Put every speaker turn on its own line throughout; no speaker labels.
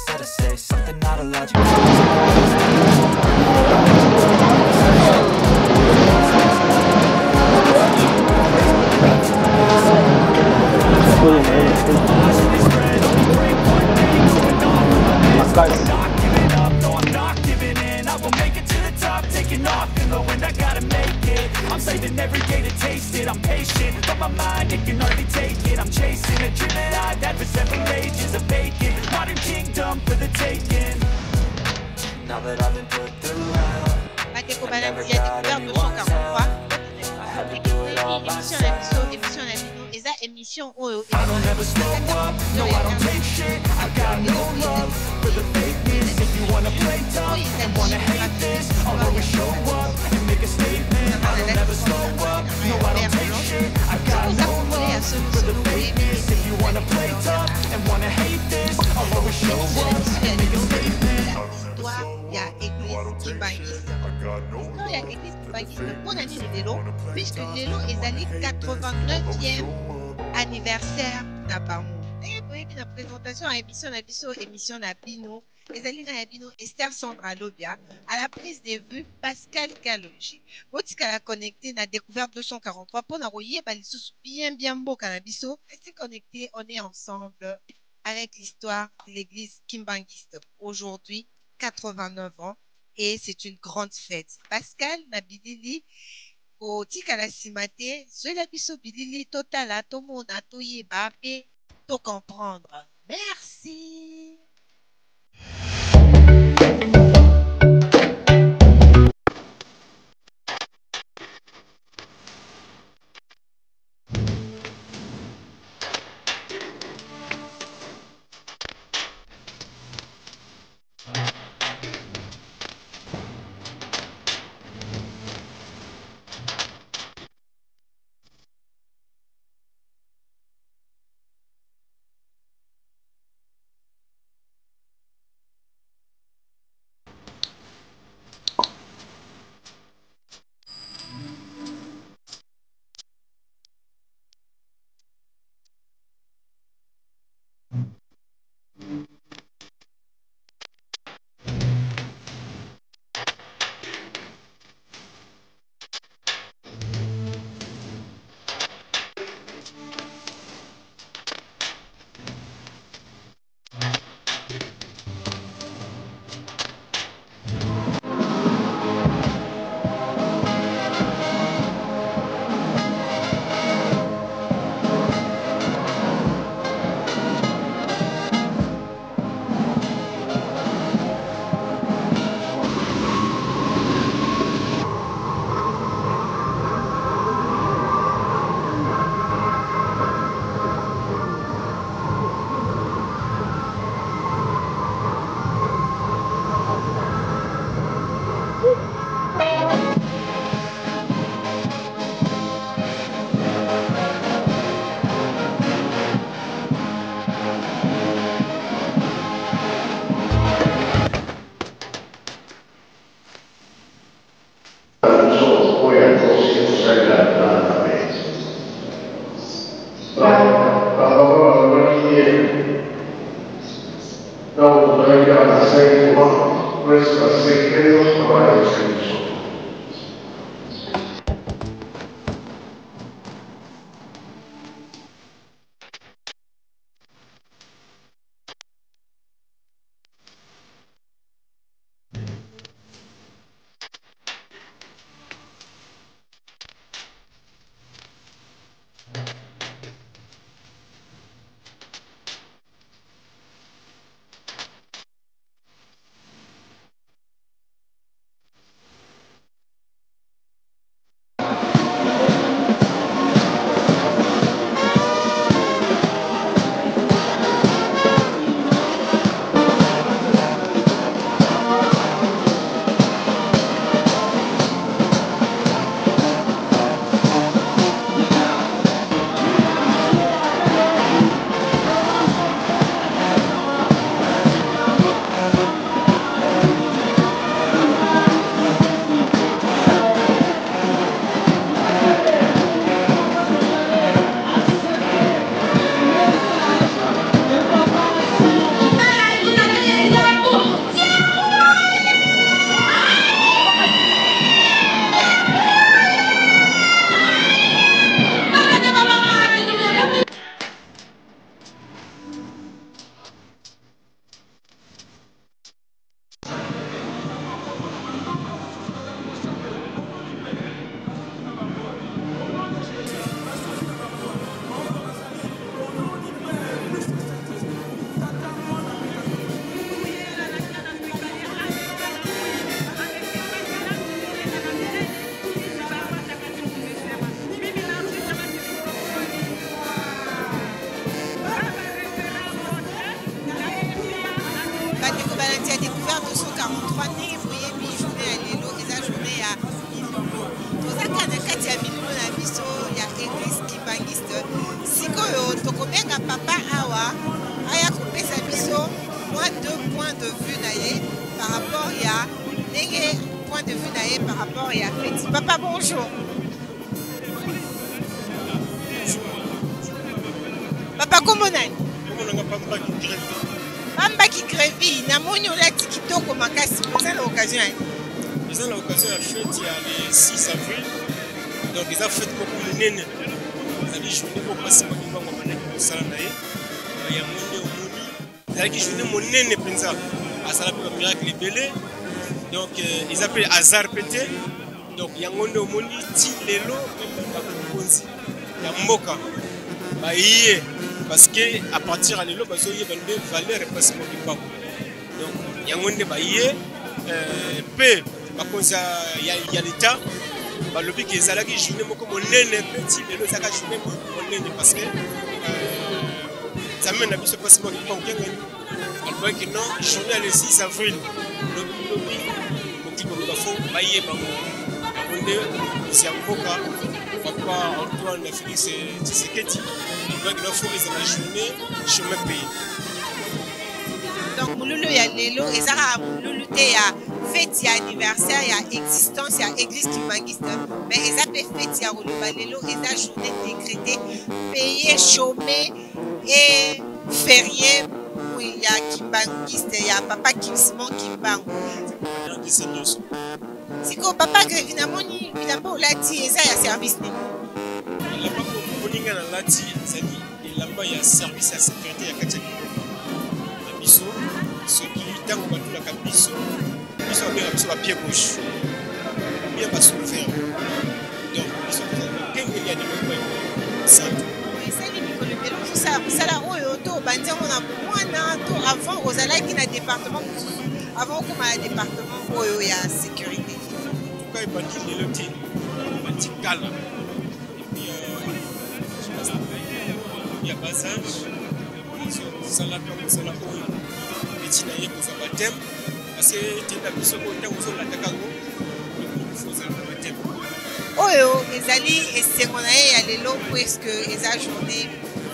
said to say something not illogical. I'm saving every day to taste it. I'm patient, but my mind, it can hardly take it. I'm chasing a dream that I've had for several ages. A vacant modern kingdom for the taking. Now that I've been put through hell, I never got anyone's help. I had to do it all myself. I don't ever slow up, no I don't take shit. I got no love for the fakeness. If you wanna play tough and wanna hate this, I'll always show up and make a statement. I don't ever slow up, no I don't take shit. I got no love for the fakeness. If you wanna play tough and wanna hate this, I'll always show up and make a statement.
Il y a Église Kimbangiste. Quand il y a Église Kimbangiste, pour l'année de Lelo, puisque Lelo est allé 89e anniversaire na bango. Et puis la présentation à émission na Bino, les alliés na Bino, Esther Sandra Lobia, à la prise de vue Pascal Kaloji. Botika la connecté na découverte 243 pour n'envoyer bien beau cannabiso. Restez connectés, on est ensemble avec l'histoire de l'église Kimbangiste. Aujourd'hui, 89 ans et c'est une grande fête. Pascal Nabilili au Tikala Simate, cela biso bilili total à tout le monde à tout yeba et tout comprendre. Merci. 43 ndenge boyebi journée ya lelo eza journée ya milulu tozaka na kati ya milulu na biso ya église kimbangiste sikoyo tokobenga papa awa aya kopesa biso mwa 2 points de vue na ye par rapport ya ndenge point de vue na ye par rapport ya fête. Papa bonjour. Papa kombo nani? Pamba qui Grévi, namoni olati kitoko makasi, c'est l'occasion.
C'est l'occasion de la fête le 6 avril. Donc ils ont fait beaucoup de nene. Ils ont journée pour passer ma kimba kwa manaki kusala naye. Ya mwende omoni. Ils ont journée mon nene penza. Asala pe miracle belé. Donc ils appellent hasard pété. Donc ya mwende omoni ti lelo ba konzi. Ya mboka. Ba yé parce que à partir à l'élo bazo yé bande valeur et pas seulement kimba. Donc ya mwende ba yé pe bakonza ya l'état balobi ke ezalaki journée moko monene petit lelo ezaka journée monene parce que ça mène à biso pas seulement kimba okenga alors que non journée le 6 avril lobi mokiko bafo baye bango onde siamboka papa Antoine Félix Tshisekedi donc il faut les la journée chemin pays.
Donc mululu ya lelo ezaka mululu te ya fête ya anniversaire ya existence ya église kimbangiste mais eza pe fête ya koloba lelo eza journée décrétée payé chômé et férié ya kimbangiste ya papa Kimsimon Kimbangu. Siko papa Grévi namoni bilamba olati eza ya service nini?
Bilamba oninga na lati ezali elamba ya service ya sécurité ya kati ya biso soki ntango batulaka biso biso babengaka biso bapied gauche bien basoulever donc biso tozali ya développement santé
esali mikolo ebele ozosala mosala oyo to obandi yango na mwana to avant ozalaki na département mosusu avant okoma na département oyo ya sécurité
tuka ebandi lelo te ebandi kala ya basage osalaka mosala oyo eti na ye kozwa bateme parce que tenda biso oyo ntango ozolataka yango ozala bateme
oyo ezali esengo na ye ya lelo puisque eza journée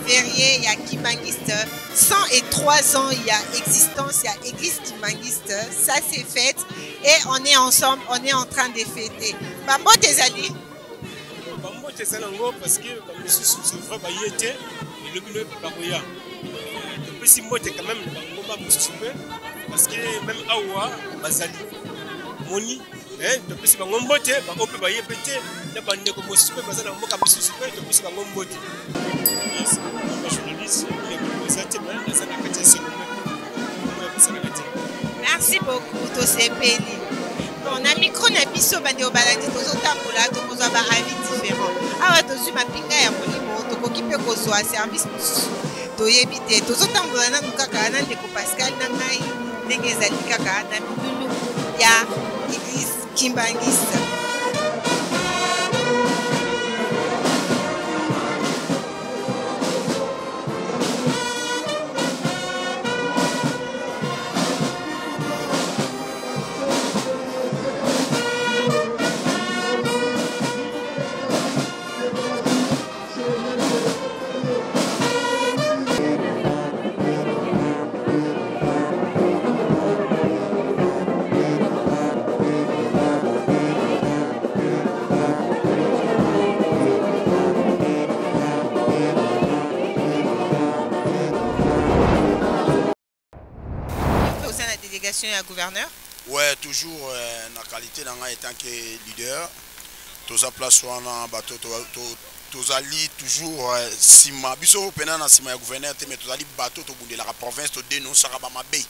férié ya kimbangiste 103 ans il y a existence il y a église kimbangiste ça c'est fête et on est ensemble on est en train de fêter bambote ezali
bambote ezali yango parce que bamisusu c'est vrai baye te elobi no bakoya topesi mbote quand même na bangomba mosusu mpe parce que même awa bazali moni topesi bango mbote bango mpe baye mpe te na bandeko mosusu mpe baza na mboka mosusu mpe topesi bango mbote bajournaliste eza te me aza na kati ya sengo mepesalaka te.
Merci beaucoup tosepeli bon na micro na biso bandeko balandi tozotambola tokozwa baavis différent awa tozwi mapinga ya molimo tokoki mpe kozwa service mosusu toyebi te tozotambola nanu kaka na ndeko Pascal na ngai ndenge ezali kaka na milulu ya église kimbangiste. À gouverneur?
Ouais, toujours la qualité dans étant que leader. Tous à place wana bato tozali toujours sima biso pena na sima ya gouverneur te mais tozali bato to bundela la province to dénoncer ba mabe.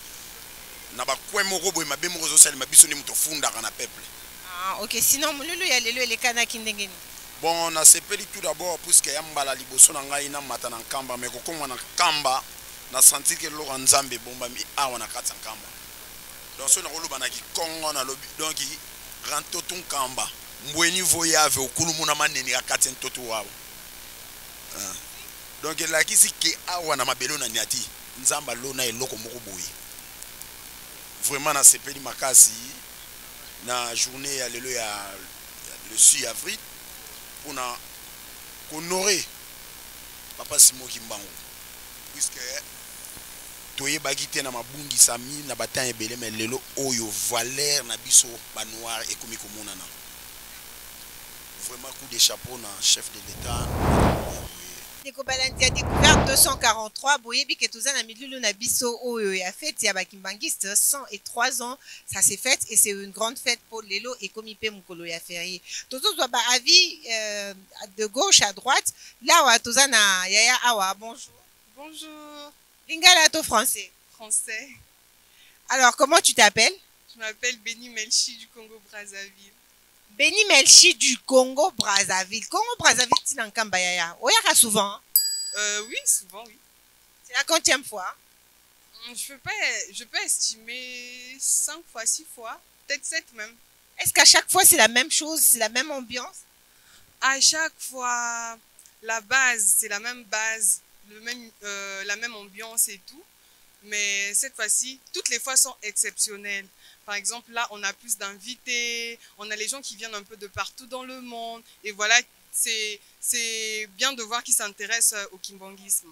Na ba kwe moko boy mabe moko zo salima biso ni muto funda na peuple.
Ah OK, sinon mululu ya lelo elekana kindengeni.
Bon, na sepeli tout d'abord puisque yambala liboso na ngai na mata na nkamba mais kokoma na kamba na sentir que lo nzambe bomba mi awa na katsa nkamba. Donc ce n'est qui Congo na lobby donc ranto ton kamba mbweni voyave okulumuna maneni akaten toto wao donc la kisi ke awa na mabelo na nyati nzamba lona eloko moko boyi vraiment na sepeli makasi na journée ya lelo ya le 6 avril pour na honorer papa Simon Kimbangu puisque toyebaki te na mabungisami na batan ebele mais lelo oyo valeur na biso ba noir ekomi komonana. Vraiment coup de chapeau na chef de l'État.
Ndeko Balandi a découvert 243 boyebi ke toza na milulu na biso oyo ya fête ya bakimbangiste 103 ans ça s'est fait et c'est une grande fête pour lelo et komi pe mukolo ya férié tozozwa ba avis de gauche à droite là wa toza na yaya awa bonjour.
Bonjour.
Lingala to français.
Français.
Alors comment tu t'appelles?
Je m'appelle Béni Melchi du Congo-Brazzaville.
Béni Melchi du Congo-Brazzaville. Congo-Brazzaville, tu n'en kamba yaya. Oyaka souvent?
Oui, souvent, oui.
C'est la quantième fois?
Je peux estimer 5 fois, 6 fois, peut-être 7 même.
Est-ce qu'à chaque fois c'est la même chose, c'est la même ambiance?
À chaque fois, la base, c'est la même base, la même ambiance et tout. Mais cette fois-ci, toutes les fois sont exceptionnelles. Par exemple, là, on a plus d'invités, on a les gens qui viennent un peu de partout dans le monde. Et voilà, c'est bien de voir qu'ils s'intéressent au kimbanguisme.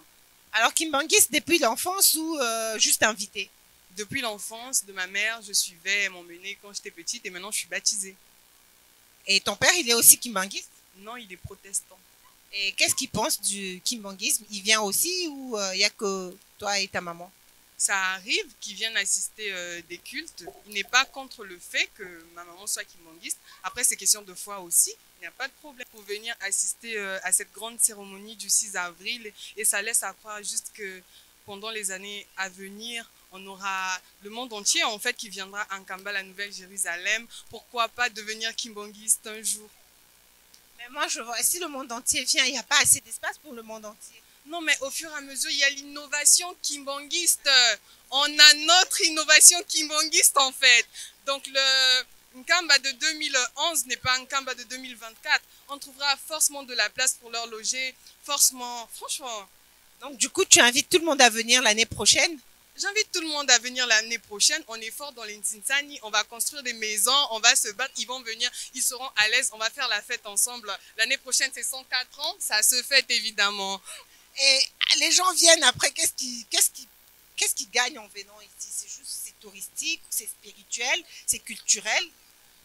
Alors, kimbanguiste depuis l'enfance ou juste invité?
Depuis l'enfance de ma mère, je suivais, m'emmener quand j'étais petite et maintenant je suis baptisée.
Et ton père, il est aussi kimbanguiste?
Non, il est protestant.
Et qu'est-ce qu'il pense du kimbanguisme? Il vient aussi ou il n'y a que toi et ta maman?
Ça arrive qu'ils viennent assister des cultes. Il n'est pas contre le fait que ma maman soit kimbanguiste. Après, c'est question de foi aussi. Il n'y a pas de problème pour venir assister à cette grande cérémonie du 6 avril. Et ça laisse à croire juste que pendant les années à venir, on aura le monde entier en fait qui viendra en Kamba, la Nouvelle-Jérusalem. Pourquoi pas devenir kimbanguiste un jour?
Mais moi, je vois, si le monde entier vient, il n'y a pas assez d'espace pour le monde entier.
Non, mais au fur et à mesure, il y a l'innovation kimbanguiste. On a notre innovation kimbanguiste, en fait. Donc, le Nkamba de 2011 n'est un Nkamba de 2024. On trouvera forcément de la place pour leur loger. Forcément, franchement.
Donc, du coup, tu invites tout le monde à venir l'année prochaine?
J'invite tout le monde à venir l'année prochaine. On est fort dans les Ntsinsani. On va construire des maisons. On va se battre. Ils vont venir. Ils seront à l'aise. On va faire la fête ensemble. L'année prochaine, c'est 104 ans. Ça se fête, évidemment.
Et les gens viennent après, qu'est-ce qu'ils gagnent en venant ici? C'est juste, c'est touristique, c'est spirituel, c'est culturel?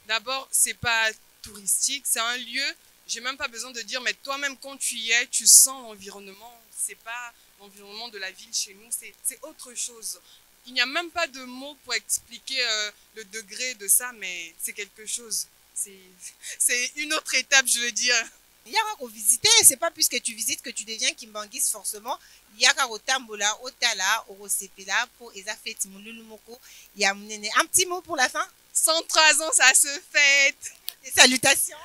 D'abord, c'est pas touristique, c'est un lieu, j'ai même pas besoin de dire, mais toi-même quand tu y es, tu sens l'environnement. C'est pas l'environnement de la ville chez nous, c'est autre chose. Il n'y a même pas de mots pour expliquer le degré de ça, mais c'est quelque chose. C'est une autre étape, je veux dire.
Il y a qu'à visiter, c'est pas puisque tu visites que tu deviens kimbanguiste forcément. Il y a qu'à otambola, otala, orosepela pour eza fête mululu moko. Il y a un petit mot pour la fin.
103 ans, ça se fête.
Des salutations.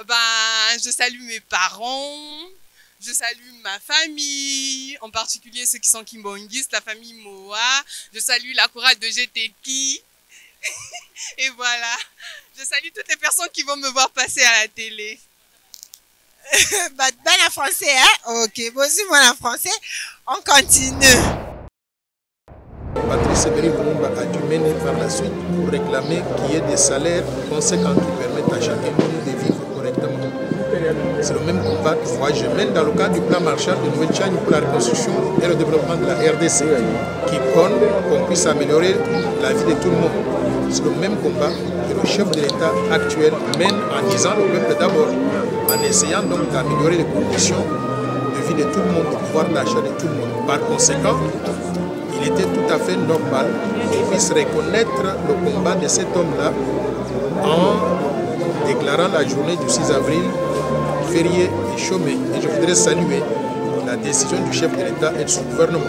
Ben, je salue mes parents, je salue ma famille, en particulier ceux qui sont kimbanguistes, la famille Moa. Je salue la chorale de GTK. Et voilà. Je salue toutes les personnes qui vont me voir passer à la télé.
Ben en français, hein? Ok, bon, si moi en français, on continue.
Patrice Emery Lumumba a dû mener par la suite pour réclamer qu'il y ait des salaires conséquents qui permettent à chacun de vivre correctement. C'est le même combat que moi je mène dans le cadre du plan Marshall de Nouvelle-Tchad pour la reconstruction et le développement de la RDC, qui prône qu'on puisse améliorer la vie de tout le monde. C'est le même combat que le chef de l'État actuel mène en disant le peuple d'abord, en essayant donc d'améliorer les conditions de vie de tout le monde, le pouvoir d'achat de tout le monde. Par conséquent, il était tout à fait normal qu'on puisse reconnaître le combat de cet homme-là en déclarant la journée du 6 avril férié et chômé. Et je voudrais saluer la décision du chef de l'État et de son gouvernement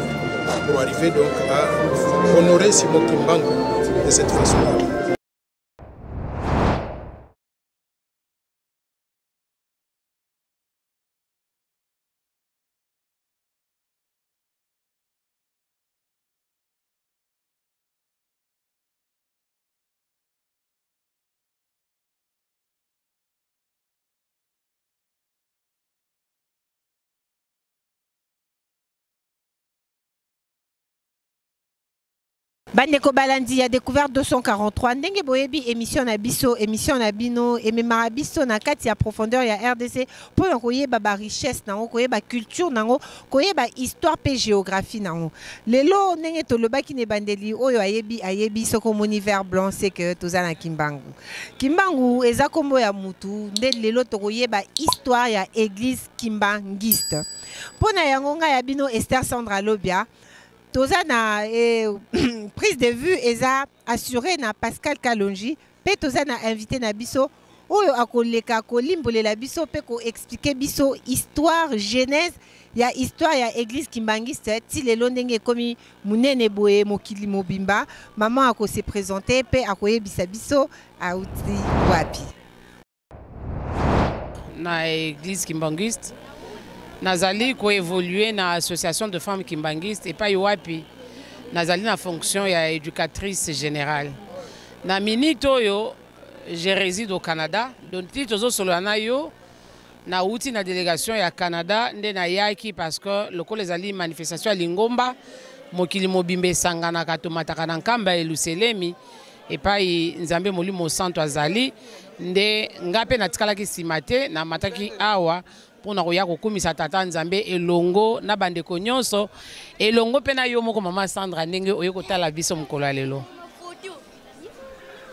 pour arriver donc à honorer Simon Kimbangu de cette façon-là.
Bandeko Balandi a découvert 243 ndenge boyebi émission na biso et memara biso na kati ya profondeur ya RDC pour koyeba ba richesse nango koyeba culture nango koyeba histoire pe géographie nango lelo ndenge tolobaki ne bandeli oyo ayebi soko moni vert blanc c'est que tozana Kimbangu eza kombo ya mutu nde lelo tokoyeba histoire ya église kimbangiste pona yango nga ya bino Esther Sandra Lobia Tozana prise de vue eza assuré na Pascal Kalonji pe tozana invité na biso oyo akoleka kolimbolela biso pe ko expliquer biso histoire genèse ya histoire ya église kimbangiste ti lelo ndenge komi munene boye mokili mobimba maman ako se présenter pe akoyebisa biso auti wapi
na église kimbangiste Nazali ko évoluer na association de femmes kimbangistes et pas yoapi nazali na fonction ya éducatrice générale na minute oyo je réside au Canada donc tozo solana yo na uti na délégation ya Canada nde na yaki parce que loko les ali manifestation ya Lingomba mokili mobimbe sangana katomataka na nkamba eluselemi et pas nzambe molimo santo azali nde ngape na tikala ki simate na mataki awa pour na koya kokumisa tata nzambe elongo na bandeko nyonso elongo pe na yo moko mama Sandra ndenge oyeko tala biso mokolo lelo.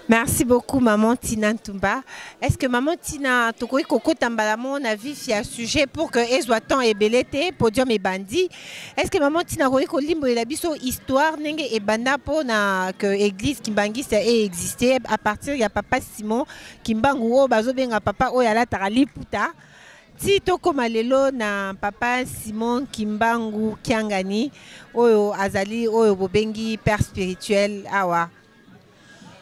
Merci beaucoup maman Tina Ntumba. Est-ce que maman Tina tokoki kokota mbala na vif ya sujet pour que ezwa temps ebelete podium et bandi. Est-ce que maman Tina koki kolimbolela biso histoire ndenge ebanda po na que église kimbangiste ait existé à partir ya papa Simon Kimbangu o bazobenga papa oyo alataka liputa. Si tokoma lelo na papa Simon Kimbangu Kiangani oyo azali oyo bobengi père spirituel awa.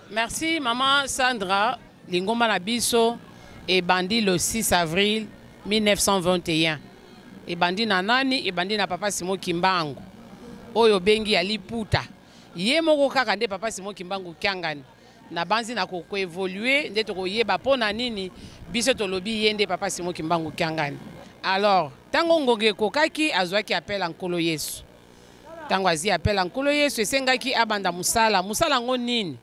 Merci maman Sandra Lingomba na biso et bandi le 6 avril 1921. Et bandi na nani et bandi na papa Simon Kimbangu oyo bengi ya liputa. Ye moko kaka nde papa Simon Kimbangu Kiangani. Na banzi na ko évoluer nde to yeba pona nini biso to lobi yende papa Simon Kimbangu Kiangani. Alors tango ngoge kokaki azwaki appel en Nkolo Yesu. Tango azi appel en Nkolo Yesu esengaki abanda musala ngo nini?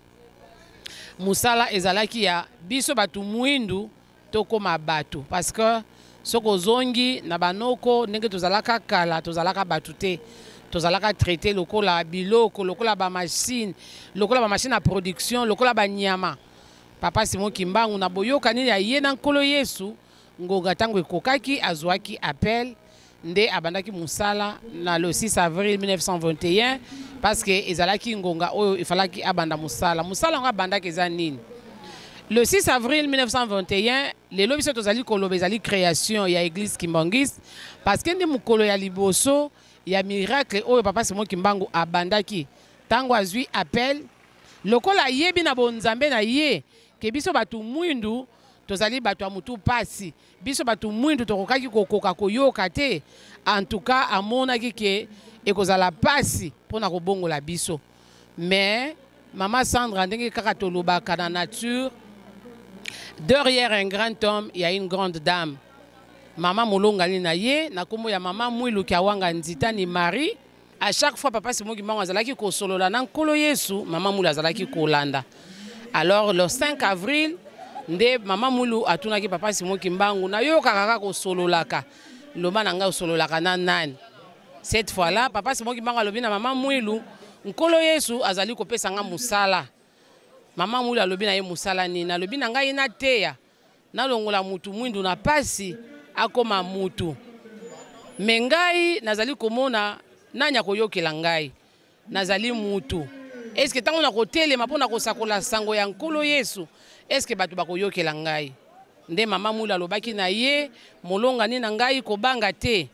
Musala ezalaki ya biso batu mwindu tokoma batu parce que soko zongi na banoko ndenge tozalaka kala tozalaka batu te. Tozalaka traité lokola biloko lokola ba machine à production lokola ba nyama papa Simon Kimbangu na boyoka nini ya ye na Nkolo Yesu ngonga tango ekokaki azwaki appel nde abandaki musala na le 6 avril 1921 parce que ezalaki ngonga oyo ifalaki abanda musala ngo abandaki eza nini le 6 avril 1921 lelo biso tozali koloba ezali création ya église kimbangiste parce que nde mukolo ya liboso ya miracle oyo papa Simon Kimbangu abandaki tango azwi appel lokola yebi na bonzambe na ye ke biso batu mwindu tozali batu ya mutu pasi biso batu mwindu tokokaki kokoka koyoka te en tout cas amonaki ke ekozala pasi pona kobongola biso mais mama Sandra ndenge kaka tolobaka na nature derrière un grand homme il y a une grande dame. Maman Molongali na ye na kombo ya maman Mwilu Kiawanga Nzita ni Marie. À chaque fois papa Simon Kimbangu azalaki ko solola na Nkolo Yesu, maman Mwilu azalaki ko landa. Alors le 5 avril nde maman Mwilu atunaki papa Simon Kimbangu na yo kaka ko sololaka. Loma nanga sololaka na nani. Cette fois là papa Simon Kimbangu alobi na maman Mwilu Nkolo Yesu azali ko pesa nga musala. Maman Mwilu alobi na ye musala ni na lobi na ngai na teya. Na longola mutu mwindu na pasi akoma mutu mengai nazali komona nanya koyokela ngai nazali mutu est-ce que tango na kotelema pona kosakola sango ya Nkolo Yesu est-ce que batu bakoyokela ngai nde mama Mwilu alobaki na ye molonga ni na ngai kobanga te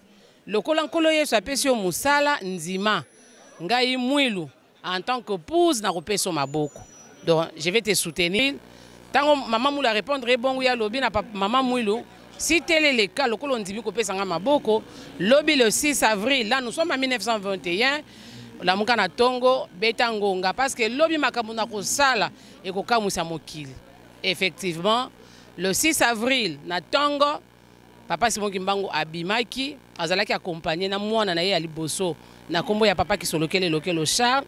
lokola Nkolo Yesu apesi yo musala nzima ngai Mwilu en tant que épouse na kopeso maboko donc je vais te soutenir tango mama Mwilu a répondre bon ya lobi na mama Mwilu. Si tel est le cas, le colon dit que Pesanga Maboko, lobby le 6 avril, là nous sommes en 1921, la Mukana Tongo, Betangonga, parce que lobby Makamuna Sala et Kokamusa Mokil. Effectivement, le 6 avril, na Tongo, papa Simon Kimbangu abimaki, azalaki accompagné na mwana na ye ali boso, na kombo ya papa qui so lokele lokelo char.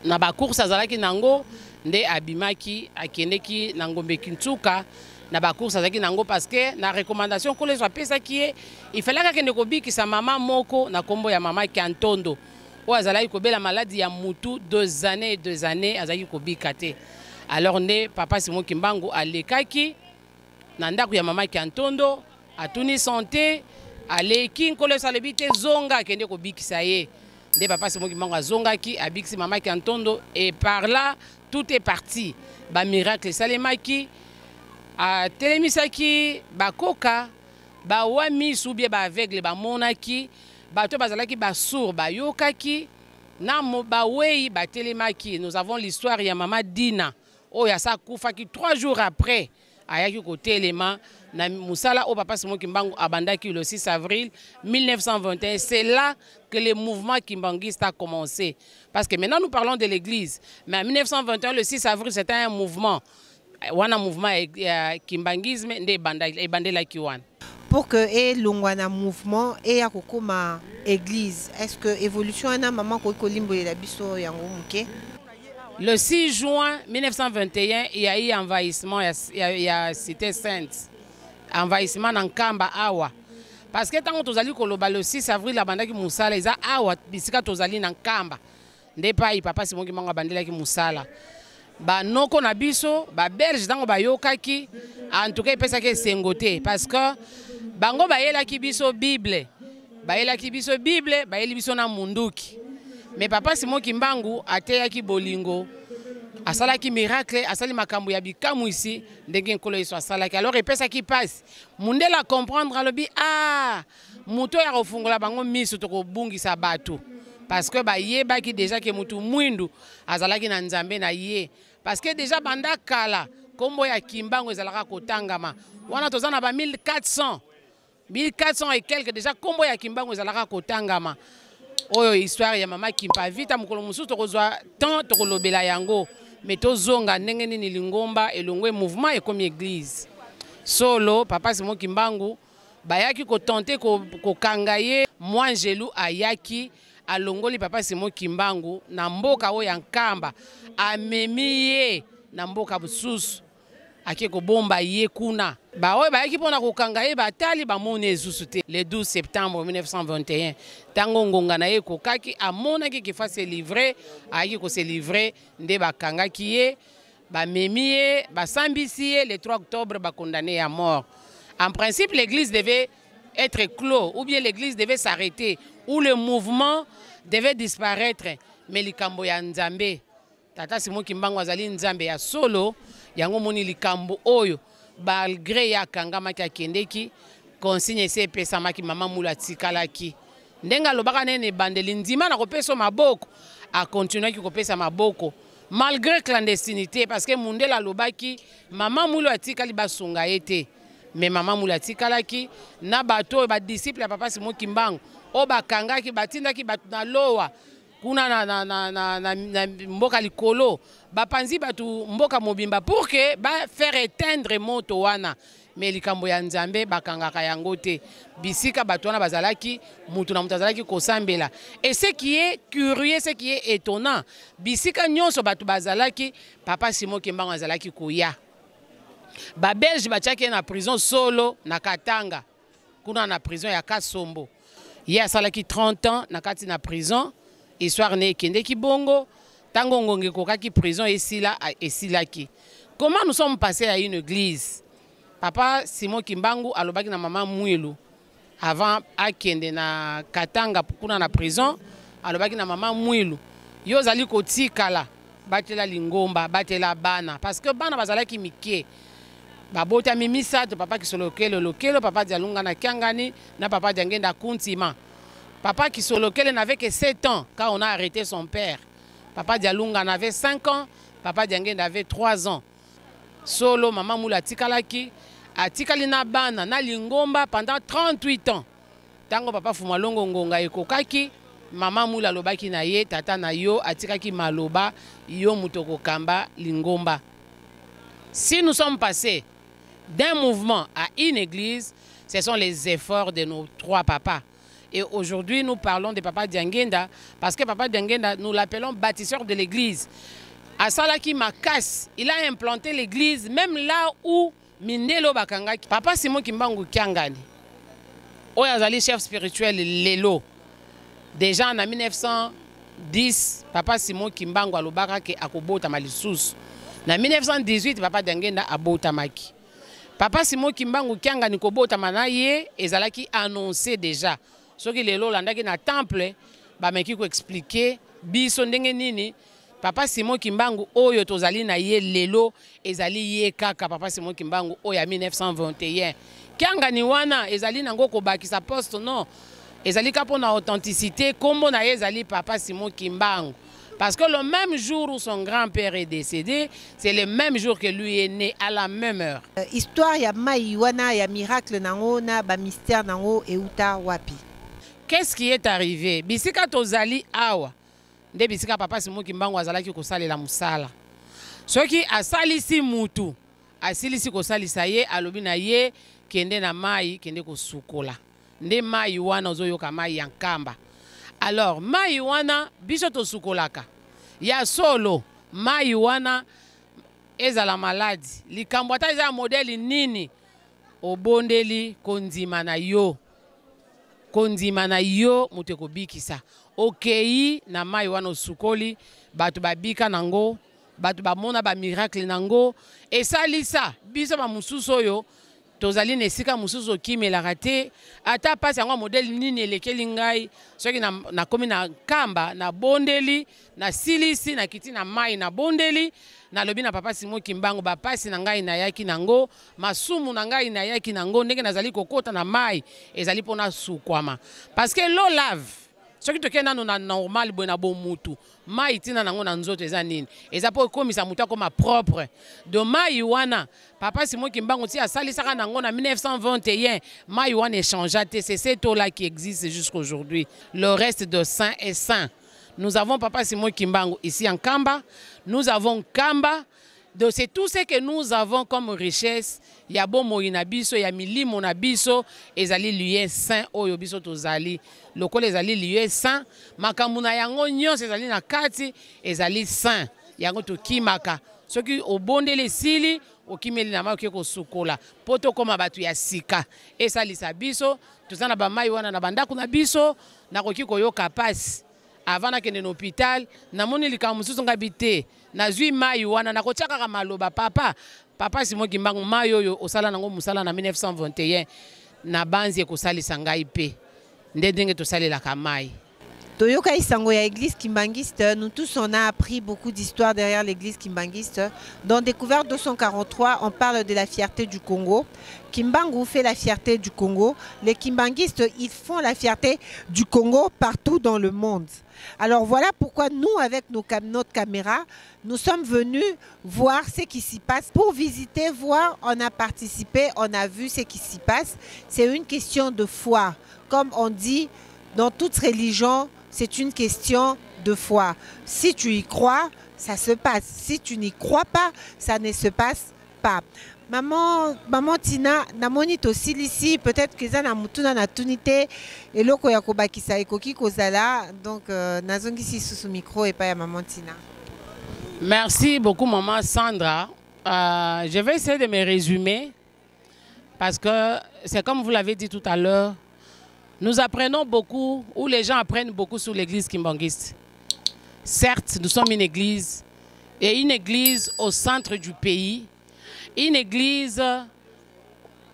na ba course azalaki nango nde abimaki akendeki na Ngombe Kintsuka na ba course azalaki nango parce que na recommandation ko les apesa qui il fallait akende ko bikisa mama moko na kombo ya mama Kantondo o azalaki ko bela maladie ya mutu 2 années azalaki ko bikate. Alors nde papa Simon Kimbangu alekaki na ndako ya mama Kantondo atuni santé aleki nkolo salebi te zonga kende ko bikisa ye. Nde papa Simon Kimbangu azongaki abikisi mama Kantondo et par là tout est parti. Ba miracle salemaki a telemisaki ba koka ba wami soubie ba aveugle ba monaki ba to bazalaki ba sourd ba yokaki na ba wei ba telemaki. Nous avons l'histoire ya mama Dina o ya sa kufaki 3 jours après ayaki ko telema na musala au papa Simon Kimbangu abandaki le 6 avril 1921. C'est là que le mouvement kimbanguiste a commencé. Parce que maintenant nous parlons de l'église. Mais en 1921, le 6 avril, c'était un mouvement. Un mouvement kimbangisme nde bandela kiwan.
Pour que et longwana mouvement et akokoma église, est-ce que évolution ana maman ko kolimbo la biso yango muke?
Le 6 juin 1921, il y a eu envahissement, il y a Cité Sainte. Envahissement dans Kamba Awa. Parce que tant que tozali koloba le 6 avril la bandaki musala eza Awa bisika tozali na Kamba. Nde pa papa Simon Kimbangu bandela ki musala. Ba noko na biso, ba belge tango ba yokaki, en tout cas pesa ke sengote parce que bango ba yela ki biso Bible. Ba yela ki biso Bible, ba yeli biso na munduki. Mais papa Simon Kimbangu ateyaki bolingo. Asalaki miracle, asali makambo ya bikamu ici, ndenge nkolo iso asalaki. Alors epesa ki passe. Mundela comprendre alobi muto ya kofungola bango miso to ko bungisa bato. Parce que ba yebaki déjà ke mutu mwindu azalaki na nzambe na ye. Parce que déjà banda kala kombo ya Kimbangu ezalaka kotangama. Wana tozana ba 1400 et quelques déjà kombo ya Kimbangu ezalaka kotangama. Oyo histoire ya mama Kimpa vita mukolo musu to kozwa tant to kolobela yango. Mais tozonga ndenge nini lingomba elongwe mouvement et comme église. Solo papa Simon Kimbangu bayaki ko tenter ko kangaye moi Jelou ayaki alongoli papa Simon Kimbangu na mboka o ya Nkamba amemiye na mboka bususu ake ko bomba ye kuna ba oyo bayaki pona ko kangaye batali ba mone ezusu te le 12 septembre 1921 tango ngonga na ye ko kaki amonaki ki fa se livrer ayaki ko se livrer nde ba kangaki ye ba memiye ba sambisi ye le 3 octobre ba condamné à mort. En principe l'église devait être clos ou bien l'église devait s'arrêter ou le mouvement devait disparaître, mais likambo ya Nzambe tata Simon Kimbangu azali Nzambe ya solo yango moni likambo oyo malgré ya kangama ki akendeki consigne se pesamaki mama mula tikalaki ndenga lobaka nene bandeli ndima na kopesa maboko a continuer ki kopesa maboko malgré clandestinité parce que mundela lobaki mama mula tikali basunga ete mais mama mula tikalaki na bato ba disciple ya papa Simon Kimbangu o bakangaki batindaki batu na lowa kuna na mboka likolo bapanzi batu mboka mobimba pour que ba faire éteindre moto wana mais likambo ya Nzambe bakangaka yango te bisika batu wana bazalaki mutu na mutu azalaki kosambela. Et ce qui est curieux, ce qui est étonnant, bisika nyonso batu bazalaki papa Simon Kimbangu azalaki koya. Ba belge bachaki na prison solo na Katanga kuna na prison ya Kasombo. Ye asalaki 30 ans na kati na prison. Histoire ne kendeki bongo tango ngonge kokaki prison esilaki. Comment nous sommes passés à une église? Papa Simon Kimbangu alobaki na mama Mwilu avant akende na Katanga kuna na prison alobaki na mama Mwilu yo zali kotikala batela lingomba batela bana parce que bana bazalaki mike babota mimisa to papa kisolokelo papa dialunga na kiangani na papa diangenda kuntima. Papa Kisolokele n'avait que 7 ans quand on a arrêté son père. Papa Dialunga n'avait 5 ans. Papa Diangende avait 3 ans. Solo, maman Moula Tikalaki, a Tikalina Bana, na Lingomba pendant 38 ans. Tango papa Fumalongo Ngonga Ekokaki, maman Moula Lobaki na ye, tata na yo, Atikaki Maloba, yo Mutoko Kamba, Lingomba. Si nous sommes passés d'un mouvement à une église, ce sont les efforts de nos 3 papas. Et aujourd'hui, nous parlons de Papa Diangenda, parce que Papa Diangenda, nous l'appelons bâtisseur de l'église. À Salaki Makas, il a implanté l'église, même là où Mindelo Bakangaki. Papa Simon Kimbangu Kiangani, où il y chef spirituel Lelo. Déjà en 1910, Papa Simon Kimbangu alobaka ke akobota malisusu. En 1918, Papa Diangenda abota maki. Papa Simon Kimbangu Kiangani kobota manaye, ezalaki annoncé déjà. Ce qui Lelo landaki na temple, ba meki ko expliquer biso ndenge nini. Papa Simon Kimbangu oyo tozali na ye lelo ezali ye kaka Papa Simon Kimbangu oyo ya 1921. Kiangani wana ezali nango kobakisa poste non. Ezali ka pona authenticité kombo na ye ezali Papa Simon Kimbangu. Parce que le même jour où son grand-père est décédé, c'est le même jour que lui est né à la même heure.
Histoire ya mai wana ya miracle nango na ba mystère nango euta wapi.
Qu'est-ce qui est arrivé? Bisika tozali awa. Nde bisika Papa Simon Kimbangu azalaki kosalela musala. Soki asalisi mutu, asilisi kosalisa ye alobi na ye kende na mai kende kosukola. Nde mai wana ozoyoka mai ya nkamba. Alors mai wana biso tosukolaka. Ya solo mai wana ezala maladi. Likambo ata eza modeli nini obondeli kondima na yo. Kondima na yo muteko bikisa. Okei na mai wana osukoli batu babika nango, batu bamona ba miracle nango, esalisa biso ba mususu oyo tozali nesika mususu kimelaka te ata pasi yango modèle nini elekeli ngai soki na komi na kamba na bondeli na silisi na kiti na mai na bondeli na lobi na Papa Simon Kimbangu ba pasi na ngai na yaki nango masumu na ngai na yaki nango ndenge nazali kokota na mai ezali pona sukwama parce que l'eau lave. Ce qui te kena na normal bona bon mutu mai tina nango na nzoto eza nini eza po komisa mutu comme propre de mai wana Papa Simon Kimbangu ti asalisaka nango na 1921 mai wana échangea te c'est cette eau là qui existe jusqu'aujourd'hui. Le reste de saint est saint. Nous avons Papa Simon Kimbangu ici en Kamba, nous avons Kamba. Donc c'est tout ce que nous avons comme richesse. Il y a bon moïna biso, il y a milimo na biso, ezali lié saint oyo biso tozali. Lokole ezali lié saint, makamuna yango nyonso ezali na kati, ezali saint. Yango to kimaka. Soki obondele sili, okimeli na mayo ko sukola. Poto koma batu ya sika. Esalisa biso, tozana ba mai wana na bandaku na biso, na koki koyoka pasi. Avant na kende na hôpital, na moni likamususu ngabite. Nazui mai wana na kotiaka maloba Papa Simon Kimbangu mai oyo osala nango musala na 1921 na banzi ekosalisa ngai pe ndenge tosalelaka mai.
Toyoka isango ya église kimbangiste, nous tous on a appris beaucoup d'histoires derrière l'église kimbangiste. Dans Découverte 243, on parle de la fierté du Congo. Kimbangu fait la fierté du Congo. Les kimbangistes, ils font la fierté du Congo partout dans le monde. Alors voilà pourquoi nous, avec notre caméra, nous sommes venus voir ce qui s'y passe. Pour visiter, voir, on a participé, on a vu ce qui s'y passe. C'est une question de foi. Comme on dit, dans toute religion, c'est une question de foi. Si tu y crois, ça se passe. Si tu n'y crois pas, ça ne se passe pas. Maman Tina, namoni aussi ici, peut-être que ça na mutuna na tunité et loko ya kobakisa ekoki kozala. Donc nazongi si sous micro et pas ya maman Tina.
Merci beaucoup maman Sandra. Je vais essayer de me résumer parce que c'est comme vous l'avez dit tout à l'heure. Nous apprenons beaucoup, ou les gens apprennent beaucoup sur l'église kimbanguiste. Certes, nous sommes une église, et une église au centre du pays, une église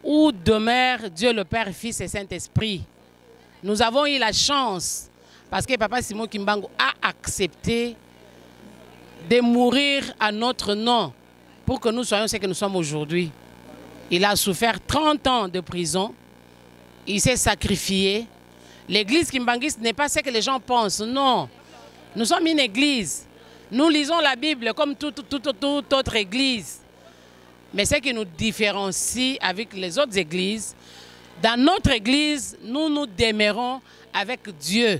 où demeure Dieu le Père, Fils et Saint-Esprit. Nous avons eu la chance, parce que Papa Simon Kimbangu a accepté de mourir à notre nom pour que nous soyons ce que nous sommes aujourd'hui. Il a souffert 30 ans de prison. Il s'est sacrifié. L'église kimbanguiste n'est pas ce que les gens pensent. Non. Nous sommes une église. Nous lisons la Bible comme toute autre église. Mais ce qui nous différencie avec les autres églises, dans notre église, nous nous demeurons avec Dieu.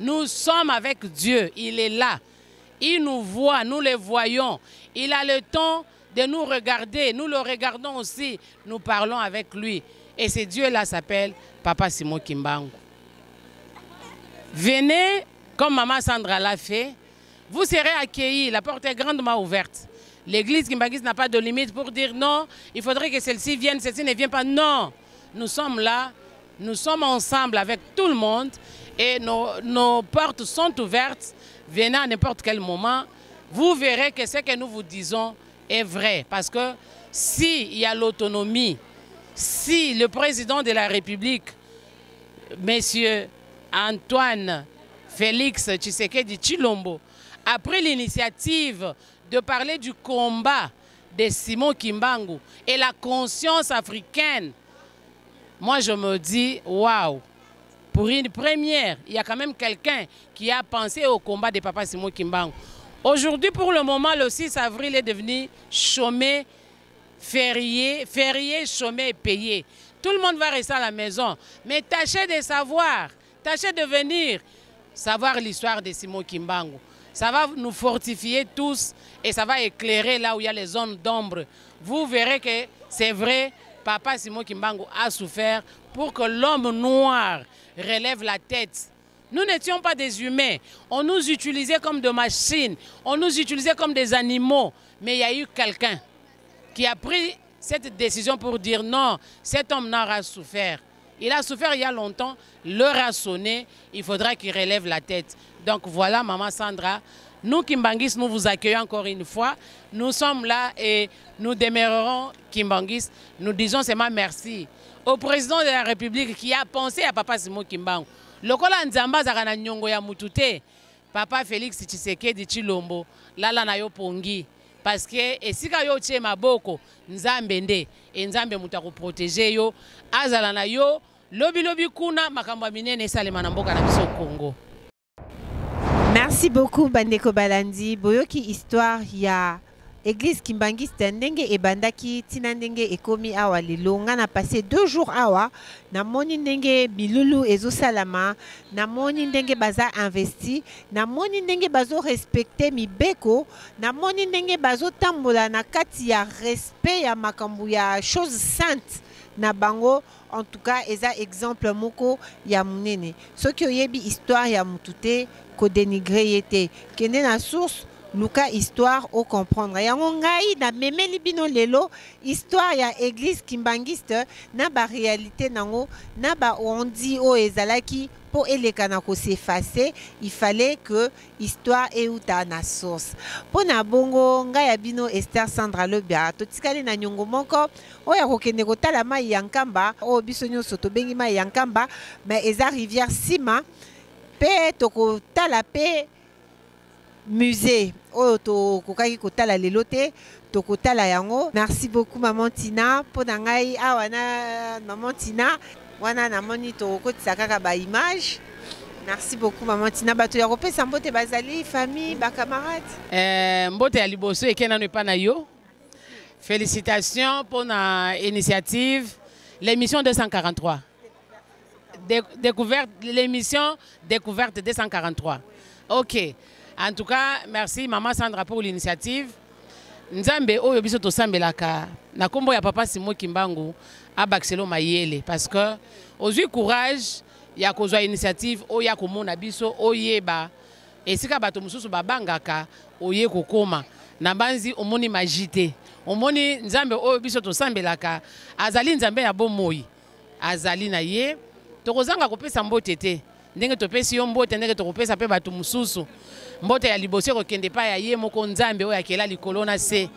Nous sommes avec Dieu. Il est là. Il nous voit, nous le voyons. Il a le temps de nous regarder. Nous le regardons aussi. Nous parlons avec lui. Et ce Dieu-là s'appelle Papa Simon Kimbangu. Venez, comme maman Sandra l'a fait, vous serez accueillis, la porte est grandement ouverte. L'église Kimbangis n'a pas de limite pour dire non, il faudrait que celle-ci vienne, celle-ci ne vient pas. Non, nous sommes là, nous sommes ensemble avec tout le monde et nos portes sont ouvertes. Venez à n'importe quel moment, vous verrez que ce que nous vous disons est vrai. Parce que s'il y a l'autonomie, si le président de la République, Monsieur Antoine Félix Tshisekedi Tshilombo, a pris l'initiative de parler du combat de Simon Kimbangu et la conscience africaine, moi je me dis, waouh, pour une première, il y a quand même quelqu'un qui a pensé au combat de Papa Simon Kimbangu. Aujourd'hui, pour le moment, le 6 avril est devenu chômé, férié, chômé et payé. Tout le monde va rester à la maison, mais tâchez de savoir, tâchez de venir savoir l'histoire de Simon Kimbangu. Ça va nous fortifier tous et ça va éclairer là où il y a les zones d'ombre. Vous verrez que c'est vrai, Papa Simon Kimbangu a souffert pour que l'homme noir relève la tête. Nous n'étions pas des humains. On nous utilisait comme des machines. On nous utilisait comme des animaux. Mais il y a eu quelqu'un qui a pris cette décision pour dire non, cet homme noir a souffert. Il a souffert il y a longtemps, l'heure a sonné, il faudra qu'il relève la tête. Donc voilà, Maman Sandra, nous Kimbangis, nous vous accueillons encore une fois. Nous sommes là et nous demeurerons Kimbangis. Nous disons seulement merci au président de la République qui a pensé à Papa Simon Kimbangu. Lokola Nzamba zakana nyongo ya mutute, Papa Félix Tshisekedi Tshilombo, lala na yo pongi. Parce que esika yo tche maboko nzambe nde nzambe muta ko protéger yo azala na yo lobi kuna makambo minene salema na mboka na biso Congo.
Merci beaucoup Bandeko Balandi. Boyoki histoire ya Église Kimbangis ndenge ebandaki tina ndenge ekomi awa lelo nga na passé 2 jours awa na moni ndenge bilulu ezosalama na moni ndenge baza investi na moni ndenge bazo respecter mibeko na moni ndenge bazo tambola na kati ya respect ya makambo ya chose sainte na bango. En tout cas eza exemple moko ya munene soki oyebi histoire ya mutute ko dénigrer yete kende na source Luka histoire au comprendre. Yango ngai na memeli bino lelo histoire ya église Kimbangiste na ba réalité nango na ba ondi o ezalaki po eleka na ko s'effacer, il fallait que histoire euta na source. Po na bongo ngai ya bino Esther Sandra Lobia to tikali na nyongo moko o ya kokende kotala mai ya Nkamba o biso nyonso to bengi mai ya Nkamba mais eza rivière Sima pe to kotala pe musée oh to kokaki kotala lelo te to kotala yango. Merci beaucoup maman Tina po na ngai awa na maman Tina wana na moni to kotisa kaka ba image. Merci beaucoup maman Tina bato ya kopesa mbote bazali famille ba camarades
mbote ya liboso ekena no pa na yo. Félicitations pour na initiative l'émission 243 découverte l'émission découverte 243. OK. En tout cas, merci Maman Sandra pour l'initiative. Nzambe oyo biso to sambelaka na kombo ya Papa Simon Kimbangu abakselo mayele parce que ozui courage ya kozwa initiative oya komona biso oyeba esika bato mususu babangaka oye kokoma na banzi omoni majite omoni nzambe oyo biso to sambelaka azali nzambe ya bomoi azali na ye tokozanga kopesa mbote te ndenge topesi yo mbote ndenge tokopesa pe bato mususu mbote ya liboso kokende pa ya ye moko nzambe oyo akela likolo na se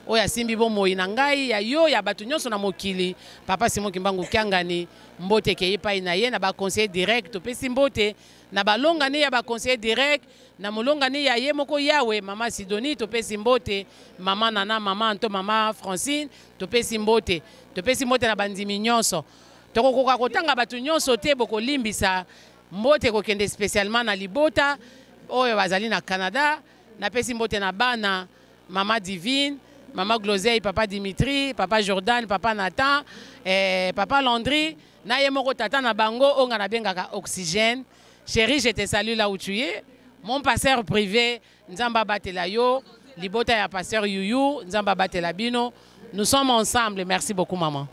oyo asimbi bomoi na ngai ya yo ya bato nyonso na mokili Papa Simon Kimbangu kiangani mbote ke ye pa na ye na ba conseiller direct topesi mbote na balongani ya ba conseiller direct na molongani ya ye moko yawe Mama Sidonie topesi mbote Mama Nana Mama Anto Mama Francine topesi mbote na bandimi nyonso tokokoka kotanga bato nyonso te boko limbisa mbote kokende spécialement na libota oyo bazali na Canada na pesi mbote na bana Mama Divine Mama Glosey Papa Dimitri Papa Jordan Papa Nathan Papa Landry na ye moko tata na bango onga na bengaka Oxygène. Chérie, je te salue là où tu es. Mon pasteur privé Nzamba batela yo libota ya pasteur Yuyu Nzamba batela bino. Nous sommes ensemble. Merci beaucoup maman.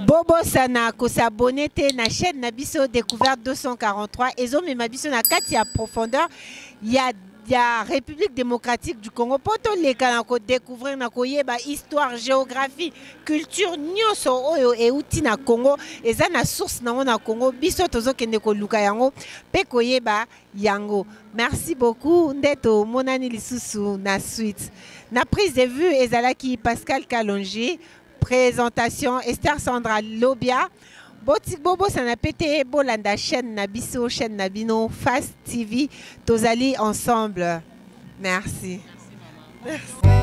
Bobo Sana ko s'abonner na chaîne Nabiso Découverte 243 et zo Mabiso na kati ya profondeur il y a République démocratique du Congo poto leka na ko découvrir na ko yeba histoire, géographie, culture nyonso oyo euti na Congo eza na source na Congo biso tozo kende ko luka yango pe ko yeba yango. Merci beaucoup ndeto monani lisusu na suite. Na prise de vue ezalaki Pascal Kalonji. Présentation Esther Sandra Lobia. Botik Bobo Sanapete Bolanda chaîne Nabiso chaîne Nabino Fast TV Tozali ensemble. Merci. Merci.